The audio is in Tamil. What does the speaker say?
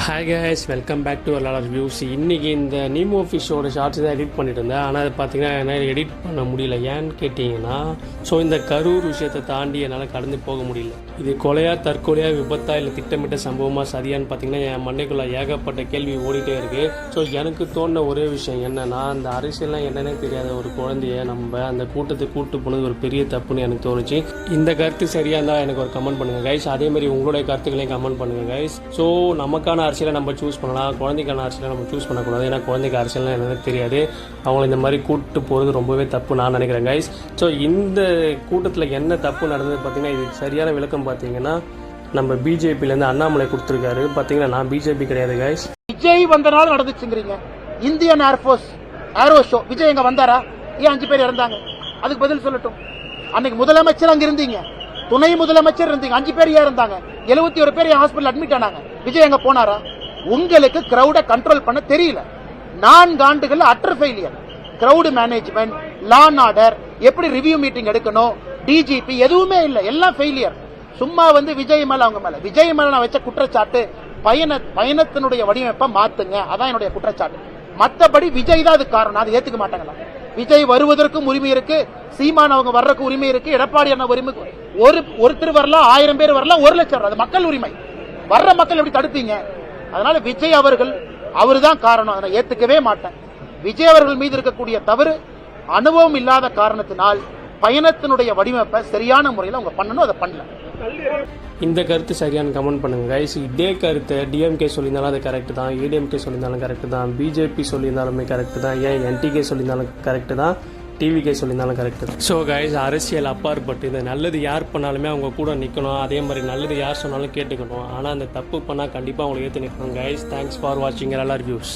Hi guys, welcome back to lot of views. இன்றைக்கி இந்த நீமோ ஃபிஷ்ஷோட ஷார்ட்ஸ் தான் எடிட் பண்ணிட்டு இருந்தேன். ஆனால் அது பார்த்தீங்கன்னா என்னால் எடிட் பண்ண முடியல. ஏன்னு கேட்டிங்கன்னா, இந்த கரூர் விஷயத்தை தாண்டி என்னால் கடந்து போக முடியல. இது கொலையா, தற்கொலையா, விபத்தா, இல்லை திட்டமிட்ட சம்பவமாக சரியான்னு பார்த்தீங்கன்னா என் மண்டைக்குள்ளே ஏகப்பட்ட கேள்வி ஓடிட்டே இருக்குது. எனக்கு தோணுன ஒரே விஷயம் என்னென்னா, அந்த அரசியல்லாம் என்னென்னே தெரியாத ஒரு குழந்தைய நம்ம அந்த கூட்டத்துக்கு கூப்பிட்டு போனது ஒரு பெரிய தப்புன்னு எனக்கு தோணுச்சு. இந்த கருத்து சரியாக இருந்தால் எனக்கு ஒரு கமெண்ட் பண்ணுங்கள் கைஸ். அதேமாதிரி உங்களுடைய கருத்துக்களையும் கமெண்ட் பண்ணுங்கள் கைஸ். நமக்கான அரசியலை நம்ம சூஸ் பண்ணலாம், குழந்தைக்கான அரசியலை நம்ம சூஸ் பண்ணக்கூடாது. ஏன்னா குழந்தைக்கு அரசியல்லாம் என்னன்னு தெரியாது. அவங்கள இந்த மாதிரி கூப்பிட்டு போகிறது ரொம்பவே தப்பு நான் நினைக்கிறேன் கைஸ். இந்த கூட்டத்தில் என்ன தப்பு நடந்தது பார்த்தீங்கன்னா, இது சரியான விளக்கம் பார்த்தீங்கன்னா நம்ம பிஜேபியிலேருந்து அண்ணாமலை கொடுத்துருக்காரு. பார்த்தீங்கன்னா நான் பிஜேபி கிடையாது கைஸ். விஜய் வந்தனால நடந்துச்சுங்கிறீங்க. Indian air force aero show Vijay எங்க வந்தாரா? ஏன் 5 பேர் இறந்தாங்க? அதுக்கு பதில் சொல்லட்டும். அன்னைக்கு முதலமைச்சர் அங்க இருந்தீங்க, துணை முதலமைச்சர் இருந்தீங்க, 5 பேர் ஏன் இருந்தாங்க? 71 பேர் ஹாஸ்பிட்டல் அட்மிட் ஆனாங்க. விஜய் எங்க போனாரா? உங்களுக்கு கிரௌட கண்ட்ரோல் பண்ண தெரியல. 4 ஆண்டுகள் utter failure. Crowd management, law and order, எப்படி ரிவ்யூ மீட்டிங் எடுக்கணும், டிஜிபி எதுவுமே இல்ல, எல்லாம் ஃபெயிலியர். சும்மா விஜய் மேல அவங்க மேல விஜய் மேல நான் வச்ச குற்றச்சாட்டு பயணத்தினுடைய வடிவமைப்பை மாத்துங்க, அதான் என்னுடைய குற்றச்சாட்டு. மத்தபடி விஜய் தான் அதுக்கு காரணம். அதை ஏத்துக்க மாட்டாங்களா? விஜய் வருவதற்கும் உரிமை இருக்கு, சீமான் அவங்க வர்றதுக்கு உரிமை இருக்கு, எடப்பாடி அண்ணா உரிமை. ஒருத்தர் வரலாம், 1000 பேர் வரலாம், 1 லட்சம், அது மக்கள் உரிமை. வர்ற மக்கள் எப்படி தடுப்பீங்க? அதனால விஜய் அவர்கள் அவருதான் காரணம். அதை ஏத்துக்கவே மாட்டேன். விஜய் அவர்கள் மீது இருக்கக்கூடிய தவறு அனுபவம் இல்லாத காரணத்தினால் பயணத்தினுடைய வடிவமைப்பை சரியான முறையில் அவங்க பண்ணணும், அதை பண்ணல. இந்த கருத்து சரியான கமெண்ட் பண்ணுங்க கைஸ். இதே கருத்தை டிஎம்கே சொல்லியிருந்தாலும் அது கரெக்ட் தான், ஏடிஎம்கே சொல்லியிருந்தாலும் கரெக்ட் தான், பிஜேபி சொல்லியிருந்தாலுமே கரெக்ட் தான், ஏன் என்டிகே சொல்லியிருந்தாலும் கரெக்ட் தான், டிவிகே சொல்லியிருந்தாலும் கரெக்ட் தான். கைஸ், அரசியல் அப்பாற்பட்டு இந்த நல்லது யார் பண்ணாலுமே அவங்க கூட நிற்கணும். அதே மாதிரி நல்லது யார் சொன்னாலும் கேட்டுக்கணும். ஆனால் அந்த தப்பு பண்ணால் கண்டிப்பாக அவங்களை ஏற்று நிற்கணும் கைஸ். தேங்க்ஸ் ஃபார் வாட்சிங் எல்லார் வியூஸ்.